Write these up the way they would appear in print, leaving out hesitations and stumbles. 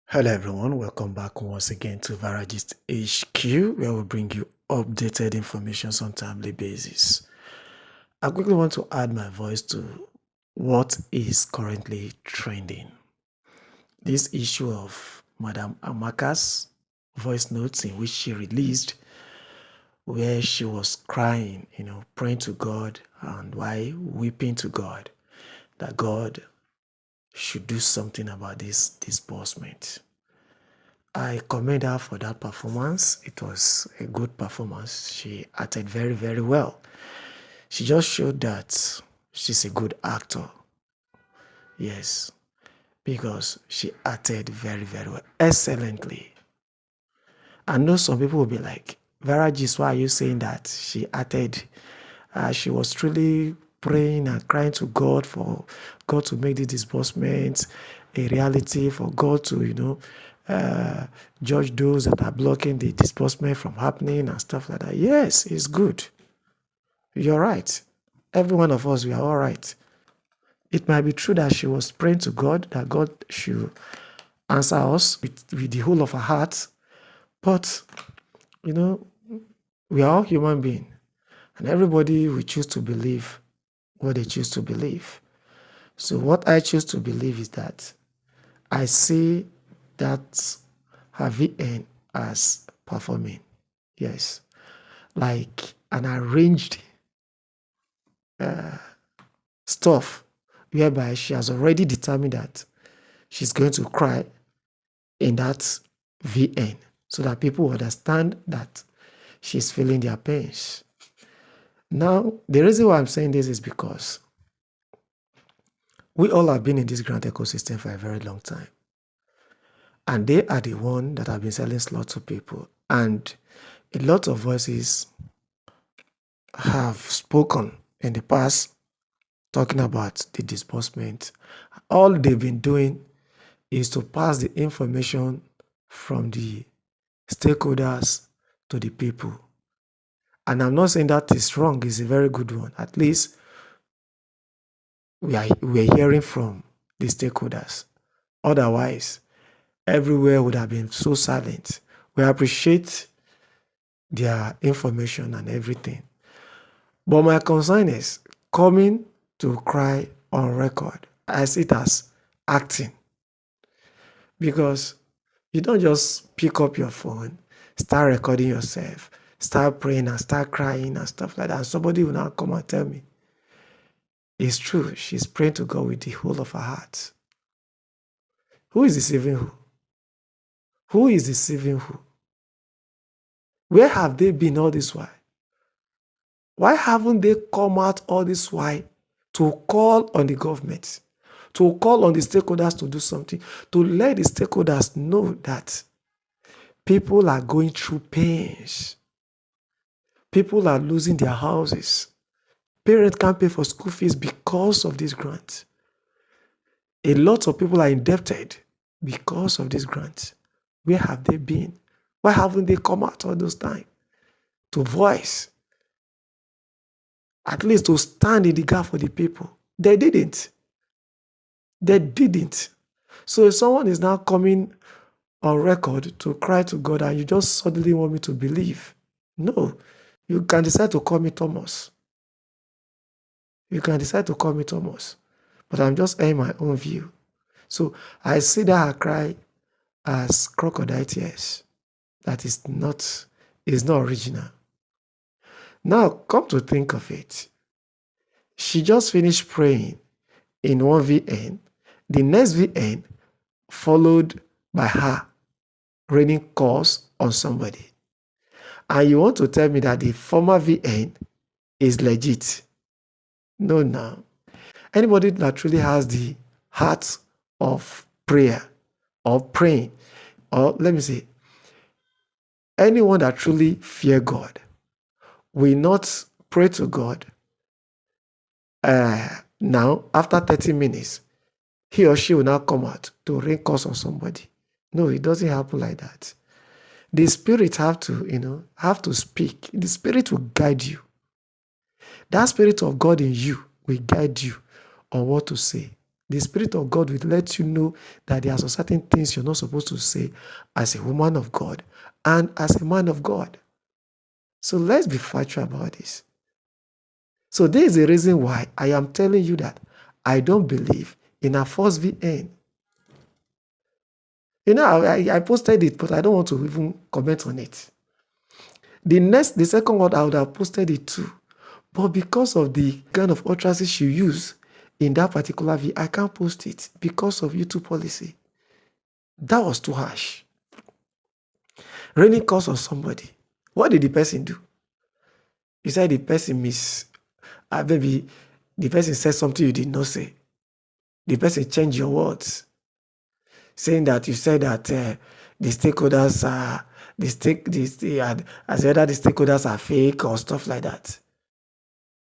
Hello everyone, welcome back once again to Varagist HQ, where we bring you updated information on a timely basis. I quickly want to add my voice to what is currently trending. This issue of Madam Amaka's voice notes in which she released, where she was crying, praying to God and why weeping to God, that God should do something about this disbursement. I commend her for that performance. It was a good performance. She acted very, very well. She just showed that she's a good actor. Yes, because she acted very, very well, excellently. I know some people will be like, Varagis, why are you saying that? She acted, she was truly praying and crying to God for God to make the disbursement a reality, for God to, judge those that are blocking the disbursement from happening and stuff like that. Yes, it's good. You're right. Every one of us, we are all right. It might be true that she was praying to God, that God should answer us with the whole of her heart. But, we are all human beings. And everybody will choose to believe what they choose to believe. So what I choose to believe is that I see that her VN as performing. Yes. Like an arranged stuff whereby she has already determined that she's going to cry in that VN so that people understand that she's feeling their pains. Now, the reason why I'm saying this is because we all have been in this grant ecosystem for a very long time. And they are the one that have been selling slots to people. And a lot of voices have spoken in the past talking about the disbursement. All they've been doing is to pass the information from the stakeholders to the people. And I'm not saying that is wrong, it's a very good one. At least we're hearing from the stakeholders. Otherwise, everywhere would have been so silent. We appreciate their information and everything. But my concern is coming to cry on record. I see it as acting. Because you don't just pick up your phone, start recording yourself, start praying and start crying and stuff like that. And somebody will now come and tell me, it's true, she's praying to God with the whole of her heart. Who is deceiving who? Who is deceiving who? Where have they been all this while? Why haven't they come out all this while to call on the government, to call on the stakeholders to do something, to let the stakeholders know that people are going through pains. People are losing their houses. Parents can't pay for school fees because of this grant. A lot of people are indebted because of this grant. Where have they been? Why haven't they come out all those time to voice? At least to stand in the gap for the people. They didn't. They didn't. So if someone is now coming on record to cry to God and you just suddenly want me to believe, no, you can decide to call me Thomas. You can decide to call me Thomas. But I'm just airing my own view. So I see that her cry as crocodile tears. That is not original. Now, come to think of it. She just finished praying in one VN. The next VN followed by her raining curse on somebody. And you want to tell me that the former VN is legit? No, no. Anybody that truly has the heart of prayer or praying, or let me say, anyone that truly fear God will not pray to God now after 30 minutes. He or she will now come out to rain curse on somebody. No, it doesn't happen like that. The Spirit have to speak. The Spirit will guide you. That Spirit of God in you will guide you on what to say The Spirit of God will let you know that there are some certain things you're not supposed to say as a woman of God and as a man of God. So let's be factual about this. So there is a reason why I am telling you that I don't believe in a force VN. I posted it, but I don't want to even comment on it. The second one, I would have posted it too. But because of the kind of utterances you use in that particular video, I can't post it because of YouTube policy. That was too harsh. Raining curse on somebody. What did the person do? You said the person maybe the person said something you did not say. The person changed your words, saying that you said that the stakeholders are the stakeholders are fake or stuff like that.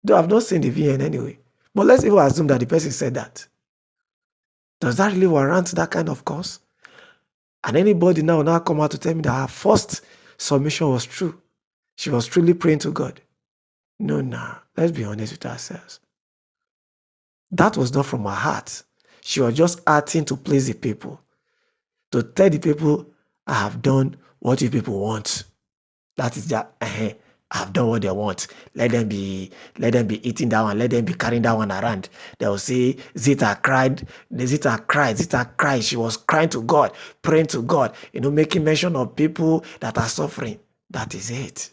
Though I've not seen the VN anyway. But let's even assume that the person said that. Does that really warrant that kind of cause? And anybody now come out to tell me that her first submission was true. She was truly praying to God. No. Let's be honest with ourselves. That was not from her heart. She was just acting to please the people. To tell the people, I have done what you people want. That is that. I've done what they want. Let them be eating that one. Let them be carrying that one around. They will say, Zita cried. Zita cried. She was crying to God, praying to God, making mention of people that are suffering. That is it.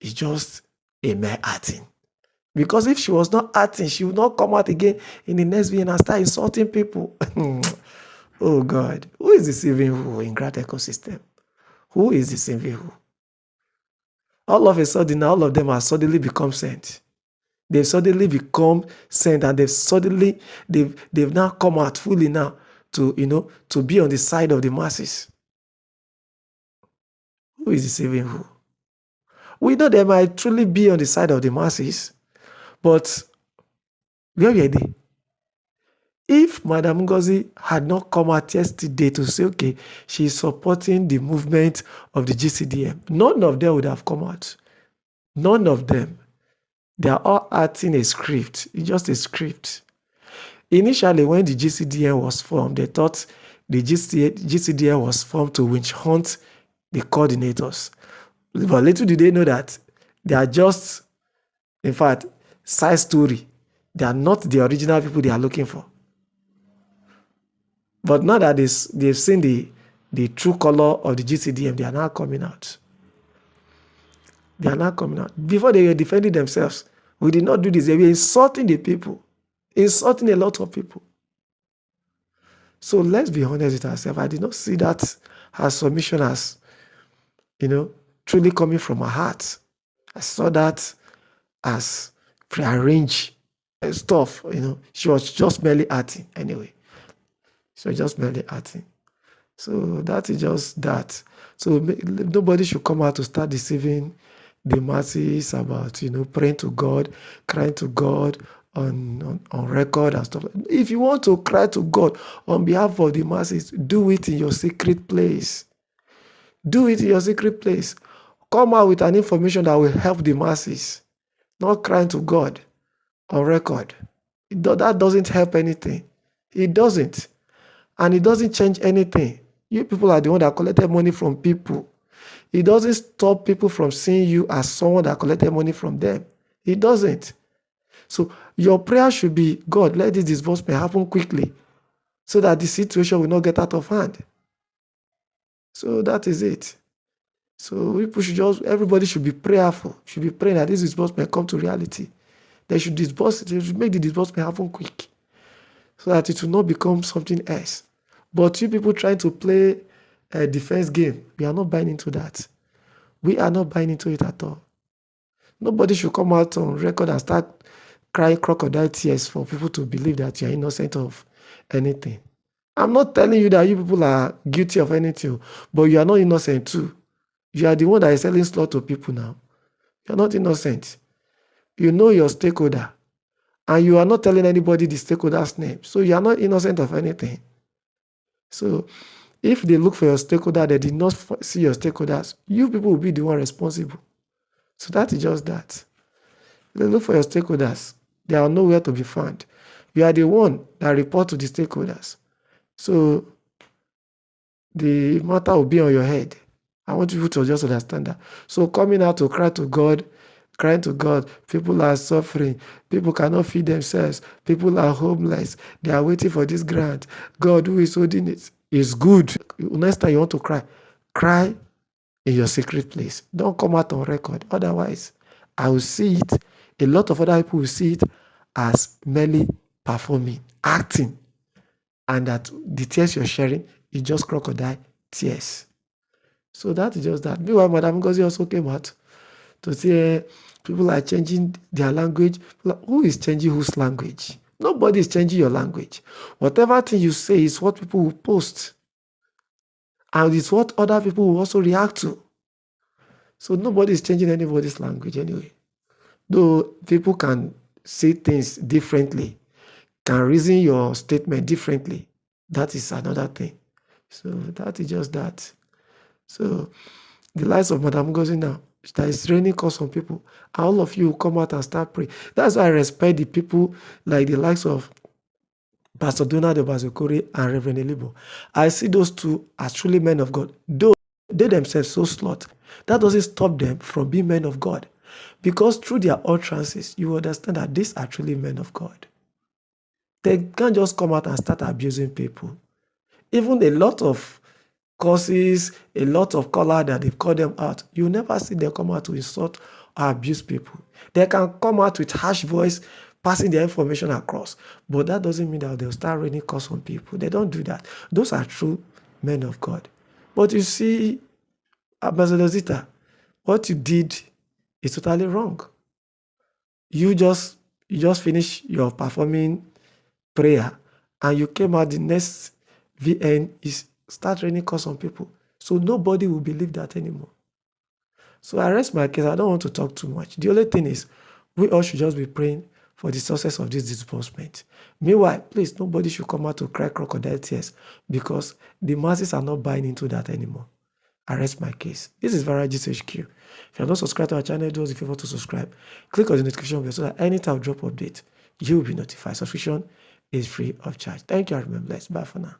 It's just a mere acting. Because if she was not acting, she would not come out again in the next video and start insulting people. Oh God. Who is deceiving who in Grand Ecosystem? Who is deceiving who? All of a sudden, all of them have suddenly become sent. They've suddenly become sent, and they've now come out fully now to be on the side of the masses. Who is deceiving who? We know they might truly be on the side of the masses, but where were they? If Madam Ngozi had not come out yesterday to say, okay, she's supporting the movement of the GCDM, none of them would have come out. None of them. They are all acting a script. It's just a script. Initially, when the GCDM was formed, they thought the GCDM was formed to witch hunt the coordinators. But little did they know that they are just, in fact, side story. They are not the original people they are looking for. But now that they've seen the true color of the GCDM, they are now coming out. They are now coming out. Before they were defending themselves, we did not do this. They were insulting the people, insulting a lot of people. So let's be honest with ourselves. I did not see that her submission as, truly coming from her heart. I saw that as prearranged stuff. She was just merely acting anyway. She was just merely acting. So that is just that. So nobody should come out to start deceiving the masses about, praying to God, crying to God on record and stuff. If you want to cry to God on behalf of the masses, do it in your secret place. Do it in your secret place. Come out with an information that will help the masses, not crying to God on record. That doesn't help anything. It doesn't. And it doesn't change anything. You people are the one that collected money from people. It doesn't stop people from seeing you as someone that collected money from them. It doesn't. So your prayer should be, God, let this disbursement happen quickly so that the situation will not get out of hand. So that is it. So everybody should be prayerful, should be praying that this disbursement come to reality. They should make the disbursement happen quick so that it will not become something else. But you people trying to play a defense game, we are not buying into that. We are not buying into it at all. Nobody should come out on record and start crying crocodile tears for people to believe that you are innocent of anything. I'm not telling you that you people are guilty of anything, but you are not innocent too. You are the one that is selling slot to people now. You are not innocent. You know your stakeholder, and you are not telling anybody the stakeholder's name. So you are not innocent of anything. So if they look for your stakeholder, they did not see your stakeholders, you people will be the one responsible. So that is just that. They look for your stakeholders. They are nowhere to be found. You are the one that report to the stakeholders. So the matter will be on your head. I want you to just understand that. So coming out to cry to God, crying to God, people are suffering, people cannot feed themselves, people are homeless, they are waiting for this grant. God, who is holding it, is good. Next time you want to cry, cry in your secret place. Don't come out on record. Otherwise, I will see it. A lot of other people will see it as merely performing, acting, and that the tears you're sharing is just crocodile tears. So that is just that. Meanwhile, Madam Ngozi also came out to say people are changing their language. Who is changing whose language? Nobody is changing your language. Whatever thing you say is what people will post. And it's what other people will also react to. So nobody is changing anybody's language anyway. Though people can say things differently, can reason your statement differently. That is another thing. So that is just that. So the lives of Madam Ngozi now, that is raining curse on people. And all of you come out and start praying. That's why I respect the people like the likes of Pastor Donald Obazokori and Reverend Elibo. I see those two as truly men of God. Though they themselves so slot, that doesn't stop them from being men of God. Because through their utterances, you understand that these are truly men of God. They can't just come out and start abusing people. Even a lot of causes, a lot of color that they've called them out, you never see them come out to insult or abuse people. They can come out with harsh voice, passing their information across, but that doesn't mean that they'll start raining curse on people. They don't do that. Those are true men of God. But you see, Ambassador Zita, what you did is totally wrong. You just finished your performing prayer and you came out the next VN is start raining curse on people. So nobody will believe that anymore. So I rest my case. I don't want to talk too much. The only thing is we all should just be praying for the success of this disbursement. Meanwhile, please, nobody should come out to cry crocodile tears because the masses are not buying into that anymore. I rest my case. This is Varagist HQ. If you are not subscribed to our channel, do us a favor to subscribe. Click on the notification bell so that anytime I drop update, you will be notified. Subscription is free of charge. Thank you and remain blessed. Bye for now.